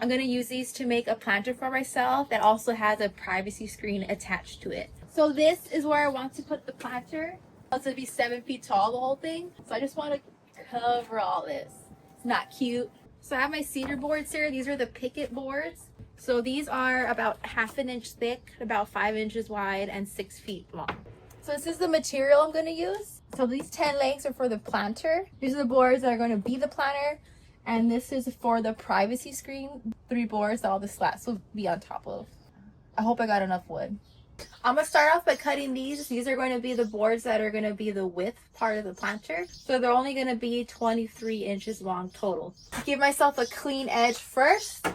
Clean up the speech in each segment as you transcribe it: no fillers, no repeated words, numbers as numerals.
I'm going to use these to make a planter for myself that also has a privacy screen attached to it. So this is where I want to put the planter. It's going to be 7 feet tall, the whole thing. So I just want to cover all this. It's not cute. So I have my cedar boards here. These are the picket boards. So these are about 1/2 inch thick, about 5 inches wide, and 6 feet long. So this is the material I'm going to use. So these 10 legs are for the planter. These are the boards that are going to be the planter. And this is for the privacy screen. 3 boards that all the slats will be on top of. I hope I got enough wood. I'm going to start off by cutting these. These are going to be the boards that are going to be the width part of the planter. So they're only going to be 23 inches long total. Give myself a clean edge first.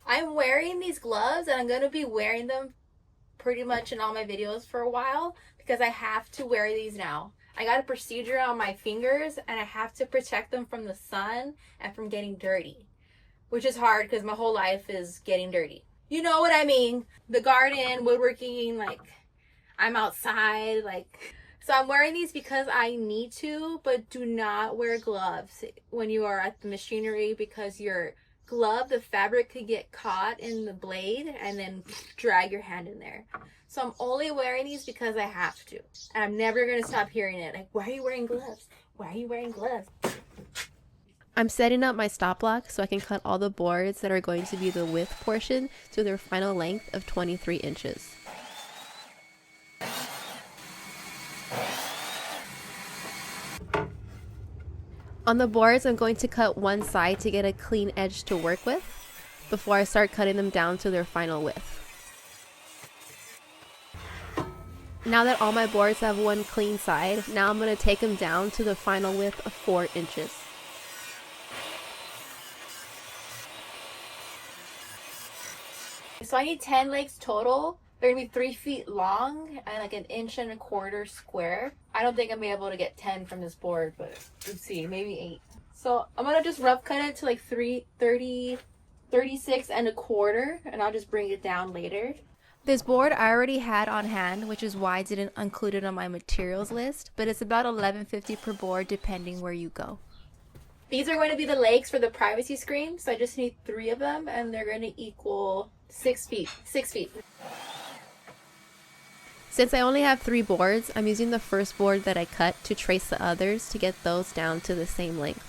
I'm wearing these gloves and I'm going to be wearing them pretty much in all my videos for a while because I have to wear these now. I got a procedure on my fingers and I have to protect them from the sun and from getting dirty, which is hard because my whole life is getting dirty. You know what I mean? The garden, woodworking, like I'm outside, like, so I'm wearing these because I need to, but do not wear gloves when you are at the machinery because your glove, the fabric could get caught in the blade and then drag your hand in there. So I'm only wearing these because I have to. And I'm never going to stop hearing it. Like, why are you wearing gloves? Why are you wearing gloves? I'm setting up my stop block so I can cut all the boards that are going to be the width portion to their final length of 23 inches. On the boards, I'm going to cut one side to get a clean edge to work with before I start cutting them down to their final width. Now that all my boards have one clean side, now I'm going to take them down to the final width of 4 inches. So I need 10 legs total. They're going to be 3 feet long and like 1.25 inches square. I don't think I'm going to be able to get 10 from this board, but let's see, maybe 8. So I'm going to just rough cut it to like 36 and a quarter, and I'll just bring it down later. This board I already had on hand, which is why I didn't include it on my materials list, but it's about $11.50 per board depending where you go. These are going to be the legs for the privacy screen, so I just need 3 of them, and they're going to equal 6 feet. 6 feet. Since I only have 3 boards, I'm using the first board that I cut to trace the others to get those down to the same length.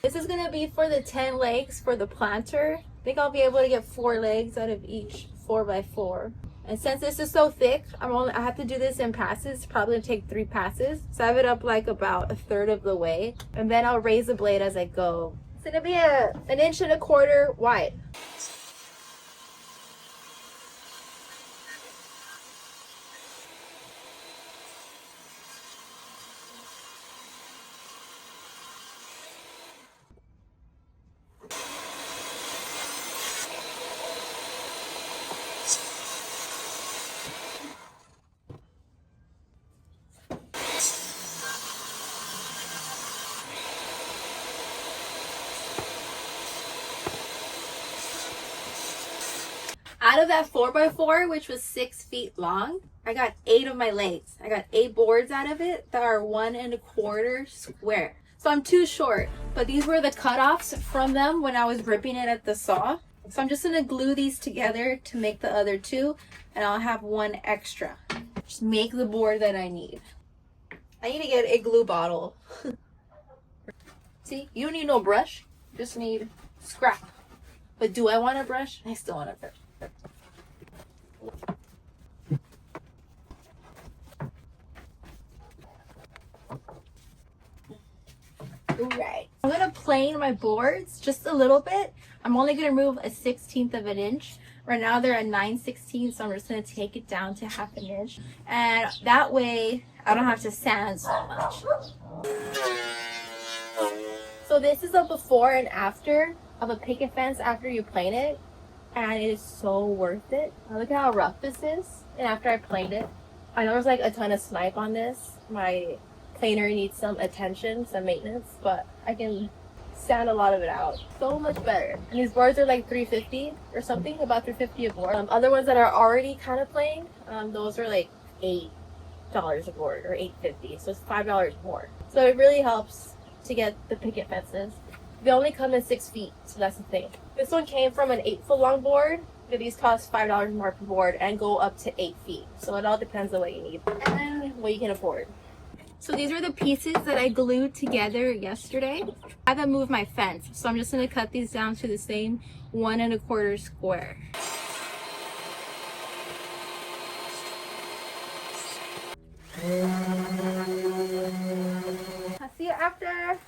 This is going to be for the 10 legs for the planter. I think I'll be able to get 4 legs out of each 4x4. And since this is so thick, I have to do this in passes. It's probably going to take 3 passes. So I have it up like about 1/3 of the way. And then I'll raise the blade as I go. It's going to be 1.25 inches wide. Out of that 4x4, which was 6 feet long, I got 8 of my legs. I got 8 boards out of it that are 1.25 square. So I'm too short, but these were the cutoffs from them when I was ripping it at the saw. So I'm just gonna glue these together to make the other 2, and I'll have 1 extra. Just make the board that I need. I need to get a glue bottle. See, you don't need no brush, just need scrap. But do I want a brush? I still want a brush. Alright, I'm going to plane my boards just a little bit. I'm only going to remove a 1/16 of an inch. Right now they're at 9/16, so I'm just going to take it down to 1/2 inch. And that way I don't have to sand so much. So this is a before and after of a picket fence after you plane it. And it is so worth it. Now look at how rough this is. And after I planed it, I know there's like a ton of snipe on this. My planer needs some attention, some maintenance, but I can sand a lot of it out. So much better. And these boards are like $3.50 or something, about $3.50 a board. Other ones that are already kind of plain, those are like $8 a board or $8.50. So it's $5 more. So it really helps to get the picket fences. They only come in 6 feet, so that's the thing. This one came from an 8-foot long board, but these cost $5 more per board and go up to 8 feet. So it all depends on what you need and what you can afford. So these are the pieces that I glued together yesterday. I haven't moved my fence, so I'm just gonna cut these down to the same 1 1/4 square. I'll see you after.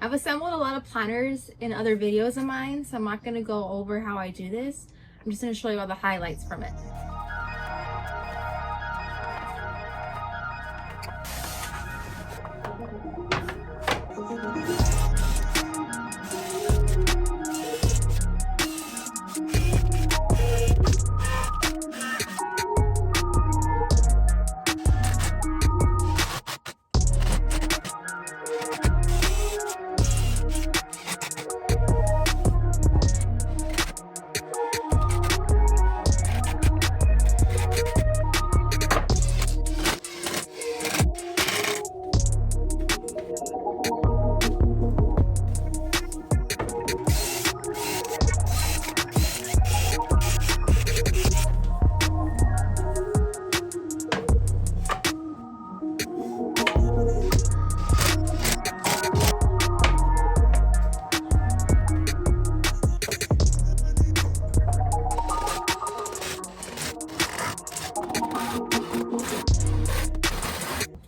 I've assembled a lot of planters in other videos of mine, so I'm not gonna go over how I do this. I'm just gonna show you all the highlights from it.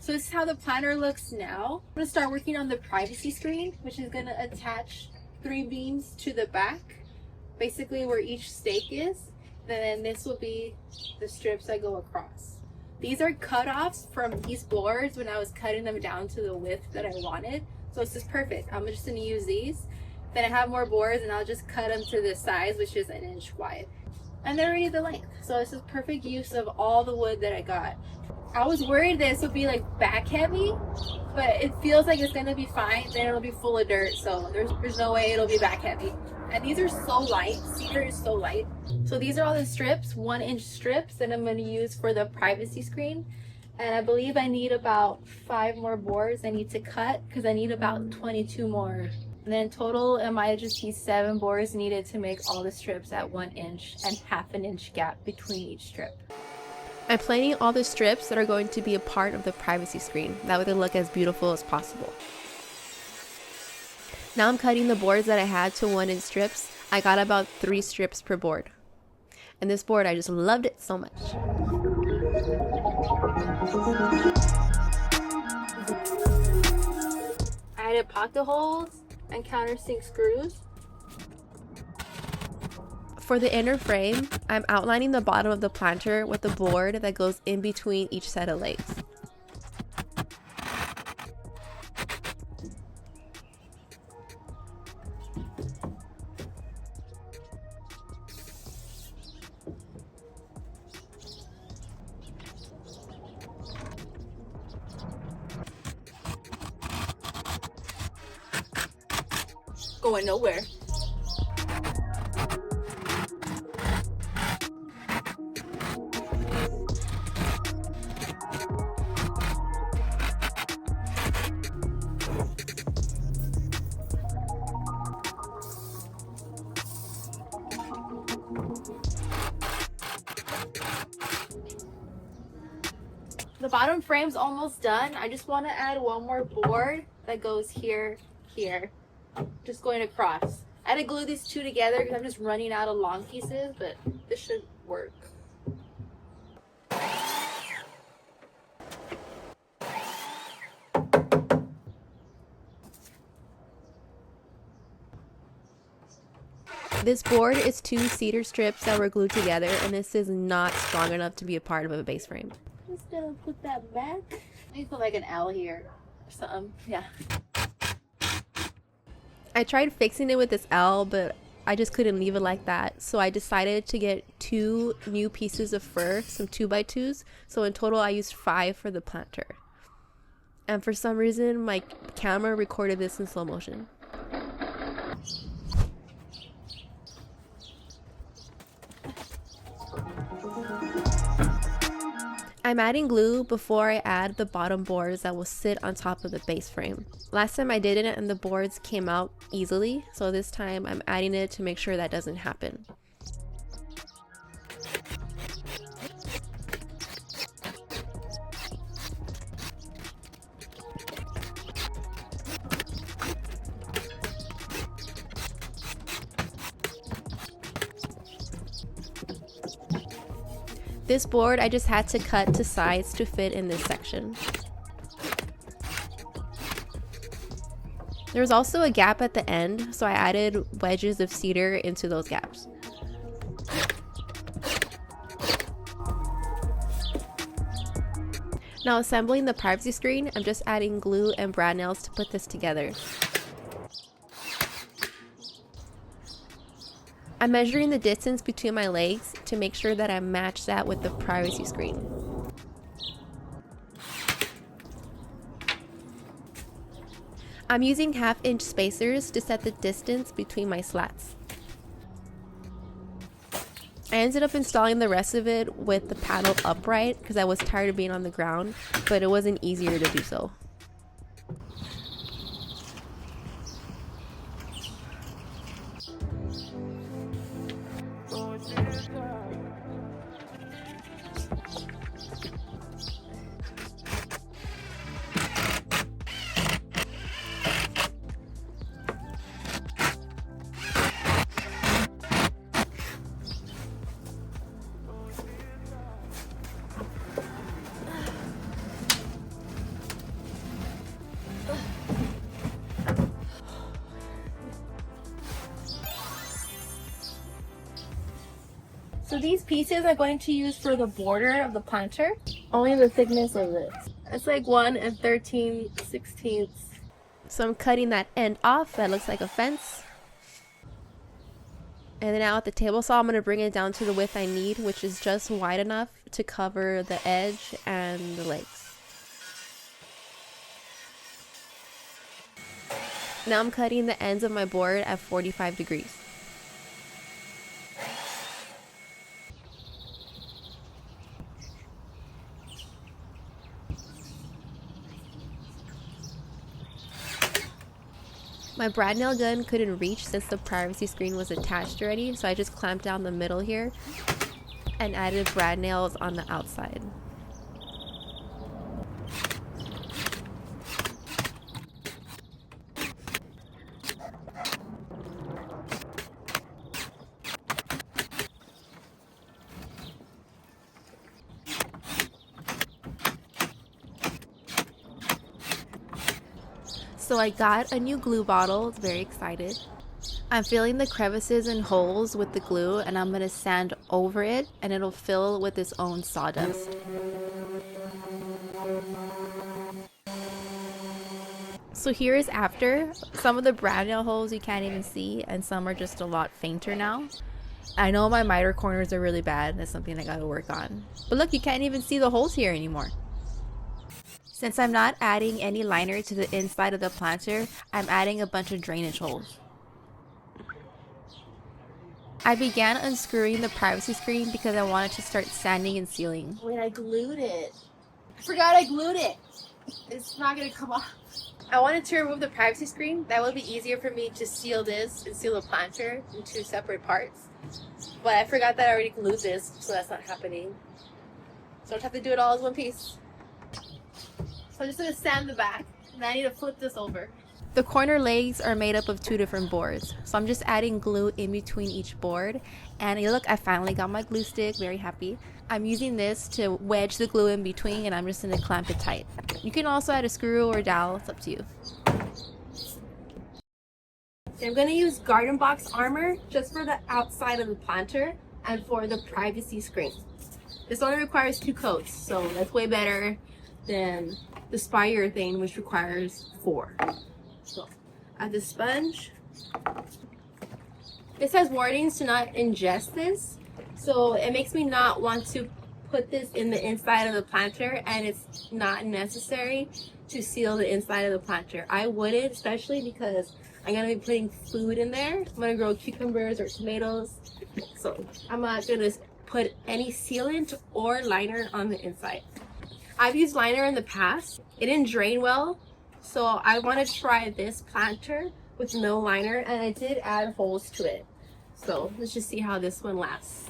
So this is how the planter looks now. I'm gonna start working on the privacy screen, which is gonna attach 3 beams to the back, basically where each stake is. Then this will be the strips that go across. These are cutoffs from these boards when I was cutting them down to the width that I wanted. So this is perfect. I'm just gonna use these. Then I have more boards and I'll just cut them to the size, which is 1 inch wide. And they're already the length. So this is perfect use of all the wood that I got. I was worried this would be like back heavy, but it feels like it's gonna be fine. Then it'll be full of dirt, so there's no way it'll be back heavy. And these are so light. Cedar is so light. So these are all the strips, 1 inch strips that I'm gonna use for the privacy screen. And I believe I need about 5 more boards I need to cut because I need about 22 more. And then in total, it might just be 7 boards needed to make all the strips at 1 inch and 1/2 inch gap between each strip. I'm planing all the strips that are going to be a part of the privacy screen. That way they look as beautiful as possible. Now I'm cutting the boards that I had to 1 inch strips. I got about 3 strips per board. And this board, I just loved it so much. I added pocket holes and countersink screws. For the inner frame, I'm outlining the bottom of the planter with the board that goes in between each set of legs. Going nowhere. The bottom frame's almost done. I just want to add 1 more board that goes here, just going across. I had to glue these 2 together because I'm just running out of long pieces, but this should work. This board is 2 cedar strips that were glued together, and this is not strong enough to be a part of a base frame. Just gonna put that back. I need to put like an L here or something. Yeah. I tried fixing it with this L, but I just couldn't leave it like that. So I decided to get 2 new pieces of fur, some 2x2s. So in total, I used 5 for the planter. And for some reason, my camera recorded this in slow motion. I'm adding glue before I add the bottom boards that will sit on top of the base frame. Last time I did it and the boards came out easily, so this time I'm adding it to make sure that doesn't happen. This board I just had to cut to size to fit in this section. There was also a gap at the end, so I added wedges of cedar into those gaps. Now assembling the privacy screen, I'm just adding glue and brad nails to put this together. I'm measuring the distance between my legs to make sure that I match that with the privacy screen. I'm using 1/2-inch spacers to set the distance between my slats. I ended up installing the rest of it with the panel upright because I was tired of being on the ground, but it wasn't easier to do so. So these pieces I'm going to use for the border of the planter. Only the thickness of this. It's like 1 13/16. So I'm cutting that end off that looks like a fence. And then now at the table saw, I'm going to bring it down to the width I need, which is just wide enough to cover the edge and the legs. Now I'm cutting the ends of my board at 45 degrees. My brad nail gun couldn't reach since the privacy screen was attached already, so I just clamped down the middle here and added brad nails on the outside. So I got a new glue bottle, very excited. I'm filling the crevices and holes with the glue and I'm gonna sand over it and it'll fill with its own sawdust. So here is after. Some of the brad nail holes you can't even see and some are just a lot fainter now. I know my miter corners are really bad. That's something I gotta work on. But look, you can't even see the holes here anymore. Since I'm not adding any liner to the inside of the planter, I'm adding a bunch of drainage holes. I began unscrewing the privacy screen because I wanted to start sanding and sealing. Wait, I glued it. I forgot I glued it. It's not gonna come off. I wanted to remove the privacy screen. That would be easier for me to seal this and seal the planter in 2 separate parts. But I forgot that I already glued this, so that's not happening. So I don't have to do it all as one piece. So I'm just gonna sand the back, and I need to flip this over. The corner legs are made up of 2 different boards, so I'm just adding glue in between each board. And look, I finally got my glue stick, very happy. I'm using this to wedge the glue in between and I'm just gonna clamp it tight. You can also add a screw or a dowel, it's up to you. I'm gonna use garden box armor just for the outside of the planter and for the privacy screen. This only requires 2 coats, so that's way better than the spire thing, which requires 4. So add the sponge. This has warnings to not ingest this, so it makes me not want to put this in the inside of the planter, and it's not necessary to seal the inside of the planter. I wouldn't, especially because I'm gonna be putting food in there. I'm gonna grow cucumbers or tomatoes. So I'm not gonna put any sealant or liner on the inside. I've used liner in the past. It didn't drain well. So I want to try this planter with no liner, and I did add holes to it. So let's just see how this one lasts.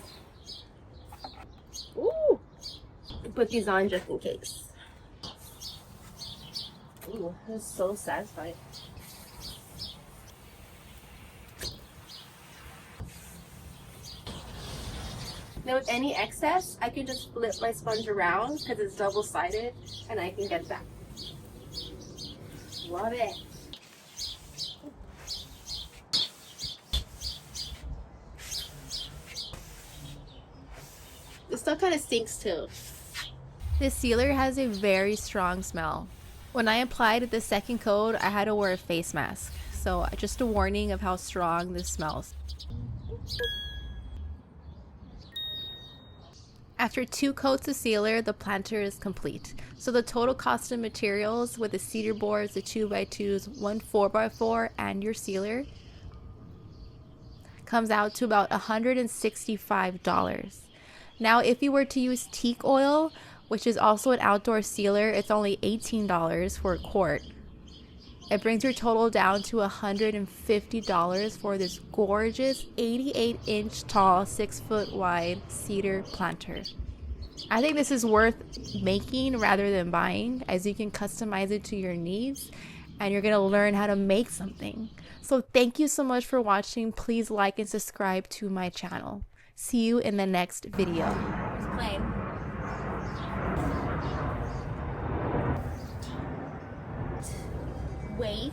Ooh! Put these on just in case. Ooh, that's so satisfying. Now with any excess, I can just flip my sponge around because it's double-sided and I can get that. Love it. This stuff kind of stinks too. This sealer has a very strong smell. When I applied the second coat, I had to wear a face mask. So just a warning of how strong this smells. After 2 coats of sealer, the planter is complete. So the total cost of materials with the cedar boards, the 2x2s, 1 4x4, and your sealer comes out to about $165. Now, if you were to use teak oil, which is also an outdoor sealer, it's only $18 for a quart. It brings your total down to $150 for this gorgeous 88-inch tall, 6-foot wide cedar planter. I think this is worth making rather than buying, as you can customize it to your needs and you're going to learn how to make something. So thank you so much for watching. Please like and subscribe to my channel. See you in the next video. It's plain. Wait.